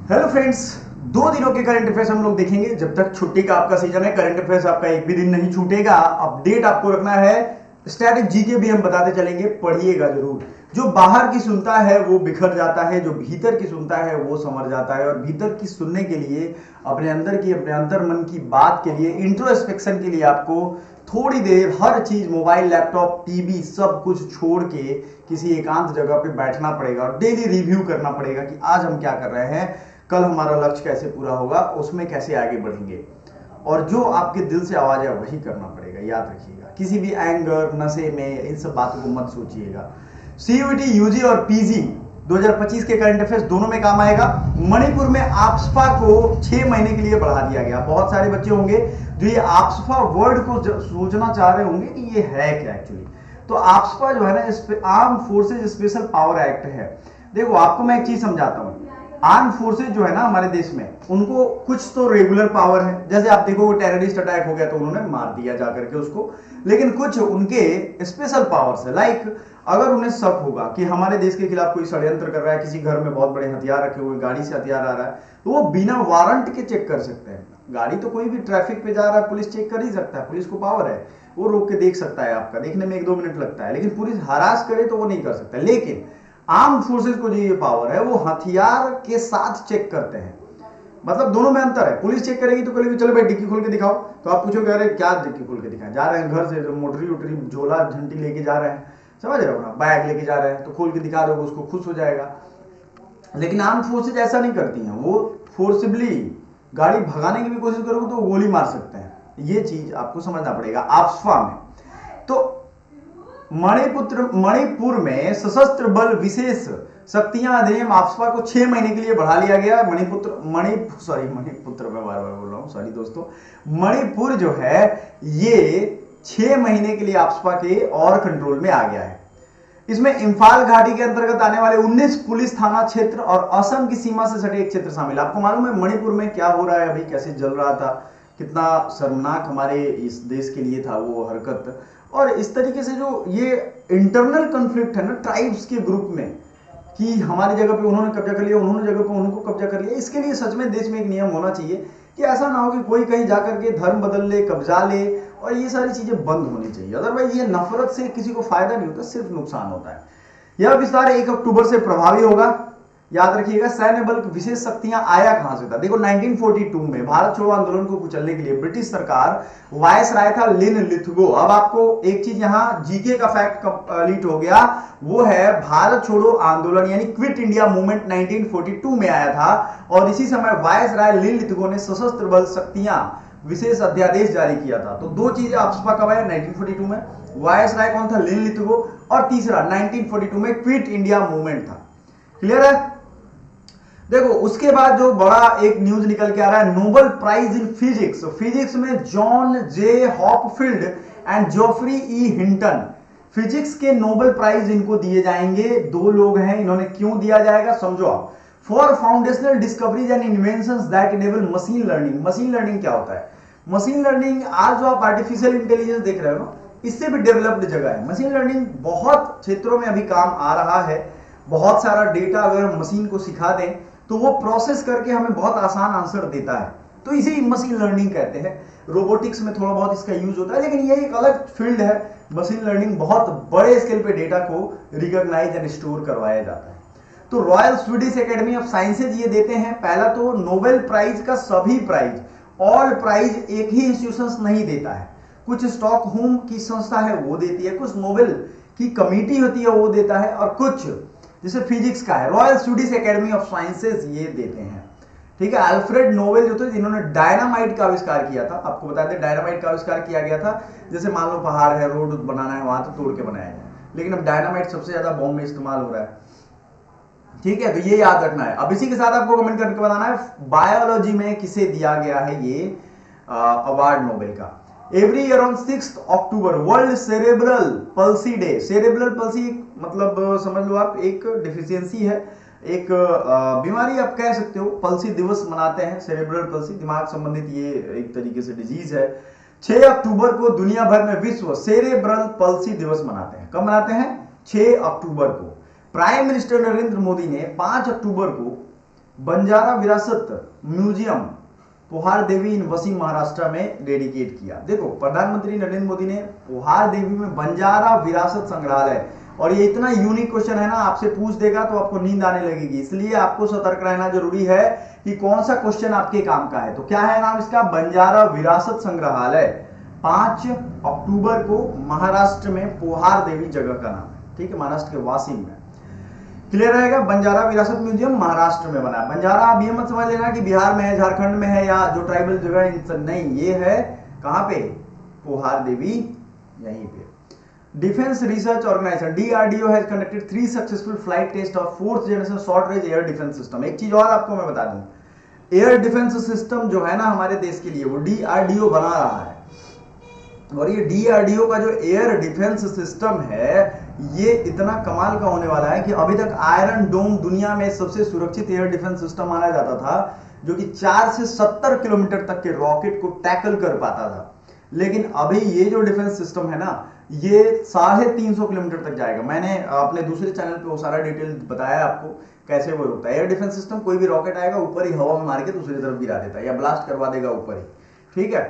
Hello friends, 2 दिनों के current affairs हम लोग देखेंगे। जब तक छुट्टी का आपका सीजन है, करंट अफेयर्स आपका एक भी दिन नहीं छूटेगा। अपडेट आपको रखना है। स्टैटिक जीके भी हम बताते चलेंगे, पढ़िएगा जरूर। जो बाहर की सुनता है वो बिखर जाता है, जो भीतर की सुनता है वो संवर जाता है। और भीतर की सुनने के लिए, अपने अंदर की, अपने अंतर मन की बात के लिए, इंट्रोस्पेक्शन के लिए आपको थोड़ी देर हर चीज, मोबाइल, लैपटॉप, टीवी, सब कुछ छोड़ के किसी एकांत जगह पे बैठना पड़ेगा और डेली रिव्यू करना पड़ेगा कि आज हम क्या कर रहे हैं, कल हमारा लक्ष्य कैसे पूरा होगा, उसमें कैसे आगे बढ़ेंगे। और जो आपके दिल से आवाज है वही करना पड़ेगा, याद रखिएगा। किसी भी एंगर, नशे में इन सब बातों को मत सोचिएगा। सीयूईटी, यूजी और पीजी 2025 के करंट अफेयर्स दोनों में काम आएगा। मणिपुर में आपस्पा को 6 महीने के लिए बढ़ा दिया गया। बहुत सारे बच्चे होंगे जो ये आपस्पा वर्ड को सोचना चाह रहे होंगे कि ये है क्या एक्चुअली। तो आपस्पा जो है ना, arm forces special power act है। देखो, आपको मैं एक चीज समझाता हूँ। आर्म फोर्सेज जो है ना हमारे देश में, उनको कुछ तो रेगुलर पावर है। जैसे आप देखो, टेररिस्ट अटैक हो गया तो उन्होंने मार दिया जाकर के उसको। लेकिन कुछ उनके स्पेशल पावर्स है। लाइक, अगर उन्हें शक होगा कि हमारे देश के खिलाफ कोई षड्यंत्र कर रहा है, किसी घर में बहुत बड़े हथियार रखे हुए, गाड़ी से हथियार आ रहा है, तो वो बिना वारंट के चेक कर सकते हैं। गाड़ी तो कोई भी ट्रैफिक पे जा रहा है, पुलिस चेक कर ही सकता है। पुलिस को पावर है, वो रोक के देख सकता है। आपका देखने में 1-2 मिनट लगता है, लेकिन पुलिस हरास करे तो वो नहीं कर सकता। लेकिन आर्म फोर्सेज को जो ये पावर है, वो हथियार के साथ चेक करते हैं। मतलब दोनों में अंतर है। पुलिस चेक करेगी तो कहेगी चलो भाई डिक्की खोल के दिखाओ, तो आप पूछोगे अरे क्या डिक्की खोल के दिखाएं, जा रहे हैं घर से, जो मोटरी उटरी झोला झंटी लेके जा रहे हैं, समझ रहे हो ना, बैग लेके जा रहे हैं, तो खोल के दिखा रहे हो, उसको खुश हो जाएगा। लेकिन आर्म फोर्सेज ऐसा नहीं करती हैं। वो फोर्सिबली गाड़ी भगाने की भी कोशिश करोगे तो गोली मार सकते हैं। ये चीज आपको समझना पड़ेगा आपस्पा में। तो मणिपुर में सशस्त्र बल विशेष शक्तियां अधिनियम आपस्पा को 6 महीने के लिए बढ़ा लिया गया। मणिपुर मैं बार बार बोल रहा हूं, सॉरी दोस्तों। मणिपुर जो है ये 6 महीने के लिए आपस्पा के और कंट्रोल में आ गया है। इसमें इंफाल घाटी के अंतर्गत आने वाले 19 पुलिस थाना क्षेत्र और असम की सीमा से सटे एक क्षेत्र शामिल है। आपको मालूम है मणिपुर में क्या हो रहा है अभी, कैसे जल रहा था, कितना शर्मनाक हमारे इस देश के लिए था वो हरकत। और इस तरीके से जो ये इंटरनल कॉन्फ्लिक्ट है ना ट्राइब्स के ग्रुप में, कि हमारी जगह पे उन्होंने कब्जा कर लिया, उन्होंने जगह पे उनको कब्जा कर लिया, इसके लिए सच में देश में एक नियम होना चाहिए कि ऐसा ना हो कि कोई कहीं जाकर के धर्म बदल ले, कब्जा ले, और ये सारी चीजें बंद होनी चाहिए। अदरवाइज ये नफरत से किसी को फायदा नहीं होता, सिर्फ नुकसान होता है। यह विस्तार 1 अक्टूबर से प्रभावी होगा। याद रखिएगा, सैन्य बल विशेष शक्तियां आया कहां से था। देखो 1942 में भारत छोड़ो आंदोलन को कुचलने के लिए ब्रिटिश सरकार वायसराय था लिन लिथगो। अब आपको एक चीज यहां जीके का फैक्ट कंप्लीट हो गया, वो है भारत छोड़ो आंदोलन यानी क्विट इंडिया मूवमेंट 1942 में आया था। और इसी समय वायसराय लिन लिथगो ने सशस्त्र बल शक्तियां विशेष अध्यादेश जारी किया था। तो दो चीजें आपस्पा कब आया, 1942 में। वायसराय कौन था, लिन लिथगो। और तीसरा 1942 में क्विट इंडिया मूवमेंट था। क्लियर है। देखो उसके बाद जो बड़ा एक न्यूज निकल के आ रहा है, Nobel prize in physics. Physics में John J Hopfield and Geoffrey E Hinton, physics के नोबेल प्राइज इनको दिए जाएंगे। 2 लोग हैं, इन्होंने क्यों दिया जाएगा समझो आप। For foundational discoveries and inventions that enable machine learning. Machine learning क्या होता है? मशीन लर्निंग आज जो आप आर्टिफिशियल इंटेलिजेंस देख रहे हो ना, इससे भी डेवलप्ड जगह है। मशीन लर्निंग बहुत क्षेत्रों में अभी काम आ रहा है। बहुत सारा डेटा अगर हम मशीन को सिखा दें तो वो प्रोसेस करके हमें बहुत आसान आंसर देता है, तो इसे मशीन लर्निंग कहते हैं। रोबोटिक्स में थोड़ा बहुत इसका यूज होता है, लेकिन ये एक अलग फील्ड है। मशीन लर्निंग बहुत बड़े स्केल पे डेटा को रिकॉग्नाइज एंड स्टोर करवाया जाता है। तो royal Swedish academy of sciences ये देते हैं। पहला तो नोबेल प्राइज का सभी प्राइज, ऑल प्राइज एक ही इंस्टीट्यूशन नहीं देता है। कुछ स्टॉकहोम की संस्था है वो देती है, कुछ नोबेल की कमिटी होती है वो देता है, और कुछ जैसे फिजिक्स का है royal Swedish academy of sciences ये देते हैं। ठीक है। अल्फ्रेड नोबेल जो थे जिन्होंने डायनामाइट का आविष्कार किया था, आपको बता दें डायनामाइट का आविष्कार किया गया था। जैसे मान लो पहाड़ है, रोड बनाना है, वहां तो तोड़ के बनाया जाए, लेकिन अब डायनामाइट सबसे ज्यादा बॉम्ब में इस्तेमाल हो रहा है। ठीक है, तो ये याद रखना है। अब इसी के साथ आपको कमेंट करके बताना है बायोलॉजी में किसे दिया गया है ये अवार्ड नोबेल का। Every year on 6 October world cerebral palsy day. Cerebral palsy मतलब समझ लो आप एक डिफिशियंसी है, एक बीमारी आप कह सकते हो। पल्सी दिवस मनाते हैं, सेरेब्रल पल्सी, दिमाग संबंधित ये एक तरीके से डिजीज है। 6 अक्टूबर को दुनिया भर में विश्व सेरेब्रल पल्सी दिवस मनाते हैं। कब मनाते हैं? 6 अक्टूबर को। प्राइम मिनिस्टर नरेंद्र मोदी ने 5 अक्टूबर को बंजारा विरासत म्यूजियम पोहार देवी इन वसीम महाराष्ट्र में डेडिकेट किया। देखो प्रधानमंत्री नरेंद्र मोदी ने पोहार देवी में बंजारा विरासत संग्रहालय, और ये इतना यूनिक क्वेश्चन है ना, आपसे पूछ देगा तो आपको नींद आने लगेगी, इसलिए आपको सतर्क रहना जरूरी है कि कौन सा क्वेश्चन आपके काम का है। तो क्या है नाम इसका? बंजारा विरासत संग्रहालय। 5 अक्टूबर को महाराष्ट्र में पोहार देवी जगह का नाम है, ठीक है, महाराष्ट्र के वासिम में। क्लियर रहेगा? बंजारा विरासत म्यूजियम महाराष्ट्र में बना है। बंजारा आप ये मत समझ लेना कि बिहार में है, झारखंड में है, या जो ट्राइबल जगह नहीं, ये है कहां पे? पोहार देवी यहीं पे। Defence research organisation DRDO has conducted 3 successful flight test of 4th generation short range air defence system. एक चीज और आपको मैं बता दूं, एयर डिफेंस सिस्टम जो है ना हमारे देश के लिए, वो डीआरडीओ बना रहा है। और ये डीआरडीओ का जो एयर डिफेंस सिस्टम है, ये इतना कमाल का होने वाला है कि अभी तक आयरन डोम दुनिया में सबसे सुरक्षित एयर डिफेंस सिस्टम माना जाता था, जो कि 4 से 70 किलोमीटर तक के रॉकेट को टैकल कर पाता था। लेकिन अभी ये जो डिफेंस सिस्टम है ना, ये 350 किलोमीटर तक जाएगा। मैंने अपने दूसरे चैनल पे वो सारा डिटेल बताया आपको कैसे वो होता है। एयर डिफेंस सिस्टम, कोई भी रॉकेट आएगा ऊपर ही हवा में मार के दूसरी तरफ गिरा देता है या ब्लास्ट करवा देगा ऊपर ही, ठीक है।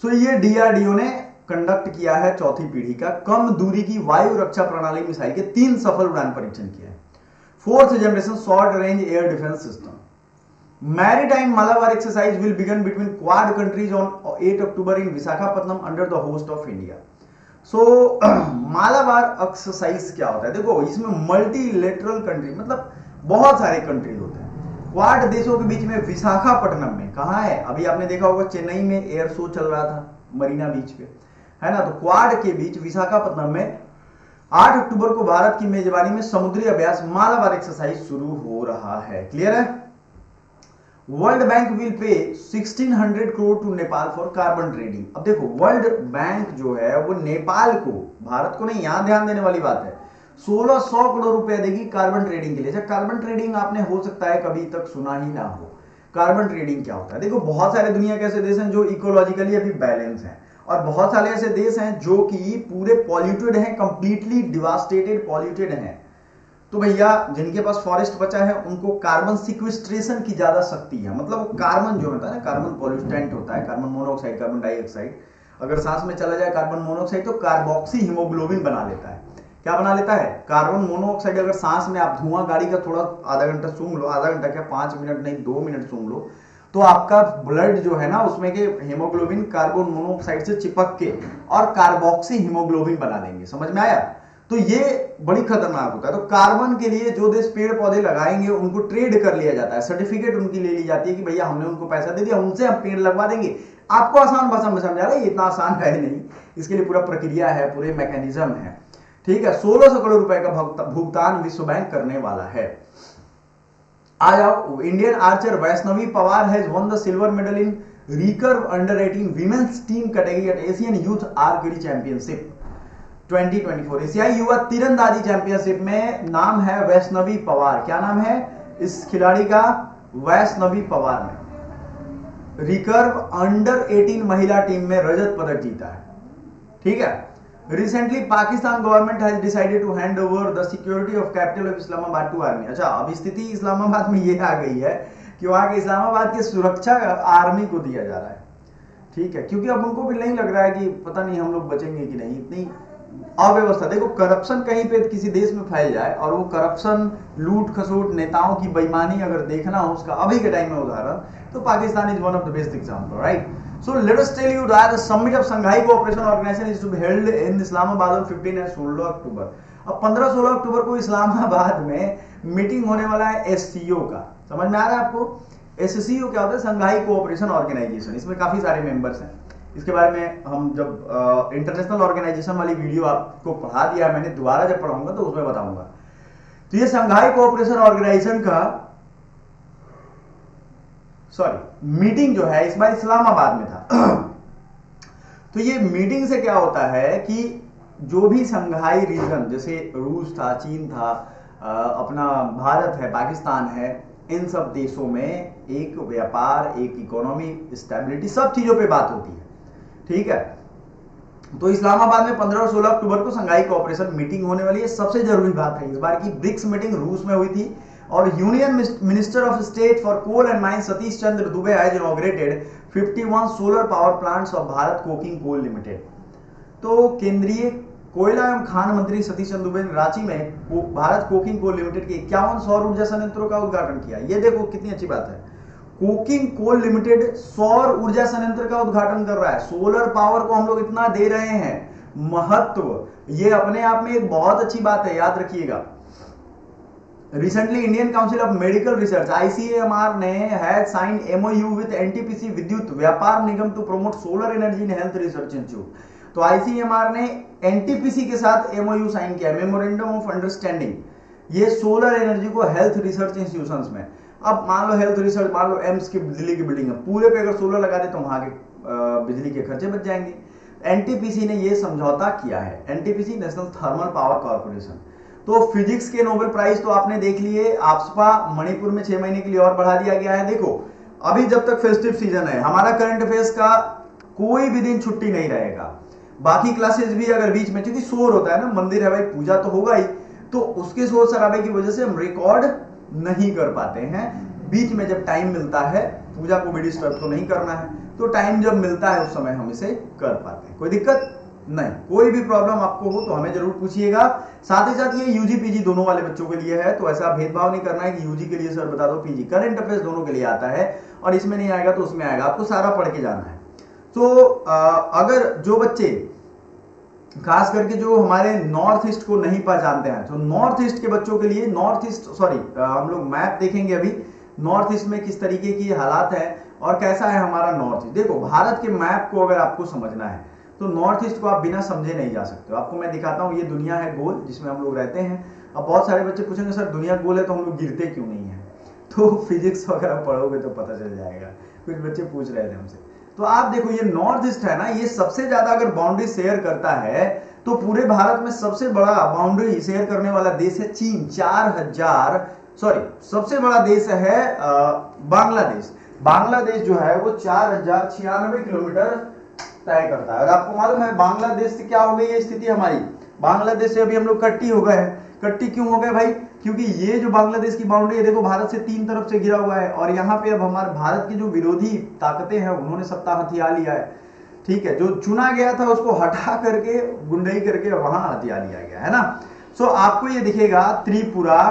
सो ये डीआरडीओ ने कंडक्ट किया है 4थी पीढ़ी का कम दूरी की वायु रक्षा प्रणाली मिसाइल के 3 सफल उड़ान परीक्षण किए हैं। 4th generation short range air defence system. Maritime Malabar exercise will begin between quad countries on 8 October in Visakhapatnam under the host of India. So Malabar exercise क्या होता है? देखो इसमें मल्टीलेटरल कंट्री, मतलब बहुत सारे कंट्रीज होते हैं। क्वाड देशों के बीच में विशाखापट्टनम में, कहां है? अभी आपने देखा होगा चेन्नई में एयर शो चल रहा था मरीना बीच पे, है ना। तो क्वाड के बीच विशाखापट्टनम में 8 अक्टूबर को भारत की मेजबानी में समुद्री अभ्यास मालाबार एक्सरसाइज शुरू हो रहा है। क्लियर है? World bank will pay 1600 crore to Nepal for carbon trading. अब देखो वर्ल्ड बैंक जो है वो नेपाल को, भारत को नहीं, यहां ध्यान देने वाली बात है, 1600 करोड़ रुपया देगी कार्बन ट्रेडिंग के लिए। कार्बन ट्रेडिंग आपने हो सकता है कभी तक सुना ही ना हो। कार्बन ट्रेडिंग क्या होता है? देखो बहुत सारे दुनिया के ऐसे देश हैं जो इकोलॉजिकली अभी बैलेंस हैं, और बहुत सारे ऐसे देश हैं जो कि पूरे पॉल्यूटेड हैं, कंप्लीटली डिवास्टेटेड पॉल्यूटेड हैं। तो भैया जिनके पास फॉरेस्ट बचा है उनको कार्बन सिक्विस्ट्रेशन की ज्यादा शक्ति है। मतलब वो कार्बन जो होता है ना, कार्बन पॉल्यूटेंट होता है, कार्बन मोनोऑक्साइड, कार्बन डाइऑक्साइड, अगर सांस में चला जाए कार्बन मोनोऑक्साइड तो कार्बोक्सी हीमोग्लोबिन बना लेता है। क्या बना लेता है? Carbon monoxide. अगर सांस में आप धुआं गाड़ी का थोड़ा आधा घंटा सूंघ लो, आधा घंटा क्या 5 मिनट नहीं 2 मिनट सूंघ लो, तो आपका ब्लड जो है ना उसमें के हीमोग्लोबिन कार्बन मोनोऑक्साइड से चिपक के और कार्बोक्सी हीमोग्लोबिन बना देंगे। समझ में आया? तो ये बड़ी खतरनाक होता है। तो कार्बन के लिए जो देश पेड़ पौधे लगाएंगे उनको ट्रेड कर लिया जाता है, सर्टिफिकेट उनकी ले ली जाती है कि भैया हमने उनको पैसा दे दिया, उनसे हम पेड़ लगवा देंगे। आपको आसान भाषा में समझा रहे, इतना आसान है नहीं, इसके लिए पूरा प्रक्रिया है, पूरे मैकेनिज्म है, ठीक है। 1600 करोड़ रुपए का भुगतान विश्व बैंक करने वाला है। आ जाओ, Indian Archer Vaishnavi Pawar has one the silver medal in recurve under 18 women's team category at Asian youth archery championship 2024। एशियाई युवा तीरंदाजी चैंपियनशिप में नाम है वैष्णवी पवार। क्या नाम है इस खिलाड़ी का? वैष्णवी पवार ने रिकर्व अंडर 18 महिला टीम में रजत पदक जीता है, ठीक है। Recently, Pakistan government has decided to hand over the security of capital of Islamabad to army। अच्छा, अब स्थिति इस्लामाबाद में ये आ गई है कि वहां के इस्लामाबाद की सुरक्षा आर्मी को दिया जा रहा है, ठीक है, क्योंकि अब उनको भी नहीं लग रहा है कि पता नहीं हम लोग बचेंगे कि नहीं। इतनी अव्यवस्था, देखो करप्शन कहीं पे किसी देश में फैल जाए और वो करप्शन, लूट खसोट, नेताओं की बेईमानी अगर देखना हो उसका अभी के टाइम में उदाहरण, तो Pakistan is one of the best example, right. So let us tell you that the summit of Shanghai Cooperation Organization is to be held in Islamabad on 15 and 16 अक्टूबर। अब 15-16 अक्टूबर को इस्लामाबाद में मीटिंग होने वाला है एससीओ का। समझ में आ रहा है आपको? एससीओ क्या होता है? Shanghai cooperation organisation. इसमें काफी सारे मेंबर्स हैं। इसके बारे में हम जब इंटरनेशनल ऑर्गेनाइजेशन वाली वीडियो आपको पढ़ा दिया मैंने, दोबारा जब पढ़ाऊंगा तो उसमें बताऊंगा। तो ये शंघाई कोऑपरेशन ऑर्गेनाइजेशन का मीटिंग जो है इस बार इस्लामाबाद में था। तो ये मीटिंग से क्या होता है कि जो भी शंघाई रीजन, जैसे रूस था, चीन था, अपना भारत है, पाकिस्तान है, इन सब देशों में एक व्यापार, एक इकोनॉमी, स्टेबिलिटी, सब चीजों पे बात होती है, ठीक है। तो इस्लामाबाद में 15 और 16 अक्टूबर को शंघाई कोऑपरेशन मीटिंग होने वाली है। सबसे जरूरी बात है, इस बार की ब्रिक्स मीटिंग रूस में हुई थी और union minister of state for coal and mine Satish Chandra Dubey has inaugurated 51 solar power plants of Bharat coking coal limited. तो केंद्रीय कोयला एवं खान मंत्री सतीश चंद्र दुबे ने रांची में भारत कोकिंग कोल लिमिटेड के 51 सौर ऊर्जा संयंत्रों का उद्घाटन किया। ये देखो कितनी अच्छी बात है, कोकिंग कोल लिमिटेड सौर ऊर्जा संयंत्र का उद्घाटन कर रहा है। सोलर पावर को हम लोग इतना दे रहे हैं महत्व, ये अपने आप में एक बहुत अच्छी बात है, याद रखिएगा। Recently Indian Council of Medical Research ICMR ने has signed MOU with NTPC Vidyut Vyapar Nigam to promote solar energy in health research institute. तो ICMR ने NTPC के साथ MOU साइन किया, मेमोरेंडम ऑफ अंडरस्टैंडिंग, ये सोलर एनर्जी को हेल्थ रिसर्च इंस्टीट्यूशंस में। अब मान लो हेल्थ रिसर्च, मान लो एम्स की दिल्ली की बिल्डिंग है, पूरे पे अगर सोलर लगा दे तो वहां के बिजली के खर्चे बच जाएंगे। NTPC ने ये समझौता किया है, NTPC national thermal power corporation. तो फिजिक्स के नोबेल प्राइज तो आपने देख लिए, आफ्सपा मणिपुर में 6 महीने के लिए और बढ़ा दिया गया है। देखो अभी जब तक फेस्टिव सीजन है, हमारा करंट अफेयर्स का कोई भी दिन छुट्टी नहीं रहेगा। बाकी क्लासेस भी अगर बीच में, क्योंकि शोर होता है ना, मंदिर है भाई, पूजा तो होगा ही, तो उसके शोर शराबे की वजह से हम रिकॉर्ड नहीं कर पाते हैं। बीच में जब टाइम मिलता है, पूजा को भी डिस्टर्ब तो नहीं करना है, तो टाइम जब मिलता है उस समय हम इसे कर पाते हैं। कोई दिक्कत नहीं, कोई भी प्रॉब्लम आपको हो तो हमें जरूर पूछिएगा। साथ ही साथ ये यूजी पीजी दोनों वाले बच्चों के लिए है, तो ऐसा भेदभाव नहीं करना है कि यूजी के लिए सर बता दो, पीजी करंट अफेयर्स दोनों के लिए आता है, और इसमें नहीं आएगा तो उसमें आएगा, आपको सारा पढ़ के जाना है। तो अगर जो बच्चे खास करके जो हमारे नॉर्थ ईस्ट को नहीं पहचानते हैं, तो नॉर्थ ईस्ट के बच्चों के लिए हम लोग मैप देखेंगे अभी, नॉर्थ ईस्ट में किस तरीके की हालात है और कैसा है हमारा नॉर्थ ईस्ट। देखो भारत के मैप को अगर आपको समझना है तो नॉर्थ ईस्ट को आप बिना समझे नहीं जा सकते हो। आपको मैं दिखाता हूँ, ये दुनिया है गोल जिसमें हम लोग रहते हैं। अब बहुत सारे बच्चे पूछेंगे सर दुनिया गोल है तो हम लोग गिरते क्यों नहीं है, तो फिजिक्स वगैरह पढ़ोगे तो पता चल जाएगा। कुछ बच्चे पूछ रहे थे हमसे। तो आप देखो ये नॉर्थ ईस्ट है ना, ये सबसे ज्यादा अगर बाउंड्री शेयर करता है तो पूरे भारत में सबसे बड़ा बाउंड्री शेयर करने वाला देश है चीन। सबसे बड़ा देश है बांग्लादेश। बांग्लादेश जो है वो 4096 किलोमीटर तय करता है। और आपको मालूम है बांग्लादेश से क्या हो गई ये स्थिति हमारी, बांग्लादेश से अभी हम लोग कट्टी हो गए हैं। कट्टी क्यों हो गए भाई, क्योंकि ये जो बांग्लादेश की बाउंड्री है देखो भारत से 3 तरफ से घिरा हुआ है, और यहाँ पे अब हमारे भारत की जो विरोधी ताकतें हैं उन्होंने सत्ता हथिया लिया है। ठीक है, जो चुना गया था उसको हटा करके गुंडई करके वहां हथिया लिया गया है ना। सो आपको ये दिखेगा त्रिपुरा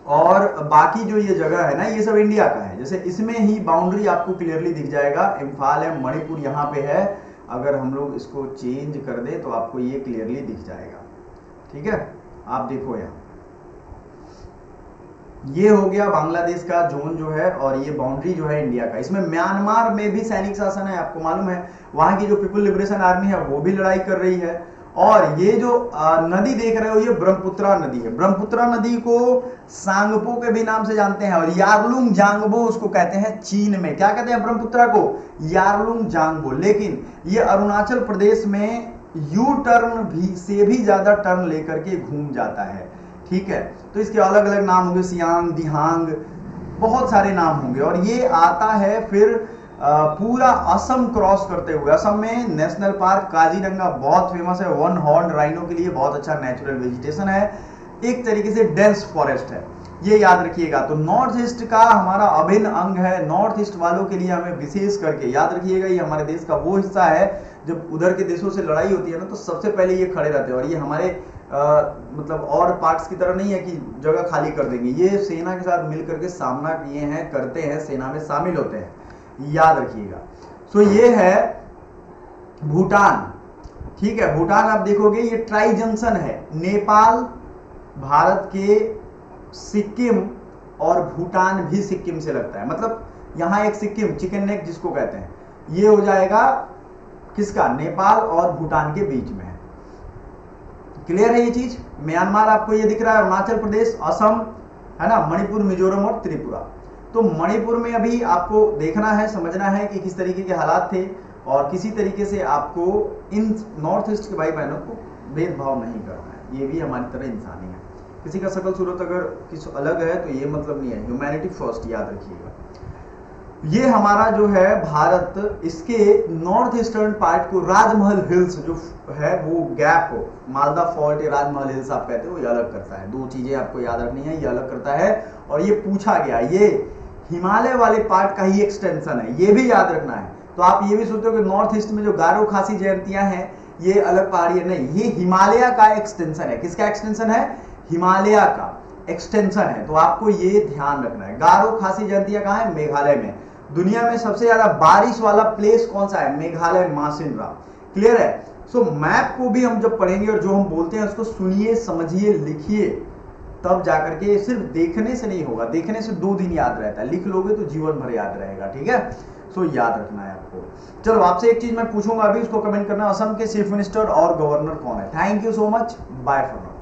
और बाकी जो ये जगह है ना, ये सब इंडिया का है। जैसे इसमें ही बाउंड्री आपको क्लियरली दिख जाएगा, इम्फाल है, मणिपुर यहाँ पे है। अगर हम लोग इसको चेंज कर दे तो आपको ये क्लियरली दिख जाएगा। ठीक है, आप देखो यहाँ ये हो गया बांग्लादेश का जोन जो है, और ये बाउंड्री जो है इंडिया का। इसमें म्यांमार में भी सैनिक शासन है, आपको मालूम है। वहां की जो पीपल लिबरेशन आर्मी है वो भी लड़ाई कर रही है। और ये जो नदी देख रहे हो ये ब्रह्मपुत्रा नदी है। ब्रह्मपुत्रा नदी को सांगपो के भी नाम से जानते हैं, और यारलुंग जांगबो उसको कहते हैं चीन में। क्या कहते हैं ब्रह्मपुत्रा को? यारलुंग जांगबो। लेकिन ये अरुणाचल प्रदेश में यू टर्न भी से भी ज्यादा टर्न लेकर के घूम जाता है। ठीक है, तो इसके अलग अलग नाम होंगे, सियांग, दिहांग, बहुत सारे नाम होंगे। और ये आता है फिर पूरा असम क्रॉस करते हुए। असम में नेशनल पार्क काजीरंगा बहुत फेमस है, वन हॉर्न राइनो के लिए बहुत अच्छा नेचुरल वेजिटेशन है, एक तरीके से डेंस फॉरेस्ट है, ये याद रखिएगा। तो नॉर्थ ईस्ट का हमारा अभिन्न अंग है। नॉर्थ ईस्ट वालों के लिए हमें विशेष करके याद रखिएगा, ये हमारे देश का वो हिस्सा है जब उधर के देशों से लड़ाई होती है ना, तो सबसे पहले ये खड़े रहते हैं। और ये हमारे मतलब और पार्ट्स की तरह नहीं है कि जगह खाली कर देंगे, ये सेना के साथ मिलकर के सामना किए हैं, करते हैं, सेना में शामिल होते हैं, याद रखिएगा। सो ये है भूटान। ठीक है, भूटान आप देखोगे ये ट्राई जंक्शन है, नेपाल, भारत के सिक्किम और भूटान भी सिक्किम से लगता है। मतलब यहां एक सिक्किम, चिकन नेक जिसको कहते हैं, ये हो जाएगा किसका? नेपाल और भूटान के बीच में है। क्लियर है ये चीज? म्यांमार आपको ये दिख रहा है, अरुणाचल प्रदेश, असम है ना, मणिपुर, मिजोरम और त्रिपुरा। तो मणिपुर में अभी आपको देखना है, समझना है कि किस तरीके के हालात थे, और किसी तरीके से आपको इन नॉर्थ ईस्ट के भाई बहनों को भेदभाव नहीं करना है, ये भी हमारी तरह इंसान ही है। किसी का शकल सूरत अगर कुछ अलग है तो ये मतलब नहीं है, ह्यूमैनिटी फर्स्ट, याद रखिएगा। ये हमारा जो है भारत, इसके नॉर्थ ईस्टर्न पार्ट को राजमहल हिल्स जो है वो गैप, मालदा फॉल्ट या राजमहल हिल्स आप कहते हो, ये अलग करता है। दो चीजें आपको याद रखनी है, ये अलग करता है। और ये पूछा गया, ये हिमालय वाले पार्ट का ही एक्सटेंशन है, ये भी याद रखना है। तो आप ये भी सोचते हो कि नॉर्थ ईस्ट में जो गारो खासी जयंतियां हैं ये अलग पहाड़ी है, नहीं, ये हिमालय का एक्सटेंशन है। किसका एक्सटेंशन है? हिमालय का एक्सटेंशन है। तो आपको ये ध्यान रखना है। गारो खासी जयंतियां कहाँ है? मेघालय में। दुनिया में सबसे ज्यादा बारिश वाला प्लेस कौन सा है? मेघालय, मासिनरा। क्लियर है? सो मैप को भी हम जब पढ़ेंगे और जो हम बोलते हैं उसको सुनिए, समझिए, लिखिए, तब जाकर के, सिर्फ देखने से नहीं होगा। देखने से 2 दिन याद रहता है, लिख लोगे तो जीवन भर याद रहेगा। ठीक है? सो याद रखना है आपको। चलो आपसे एक चीज मैं पूछूंगा अभी, उसको कमेंट करना, असम के चीफ मिनिस्टर और गवर्नर कौन है? Thank you so much, bye for now.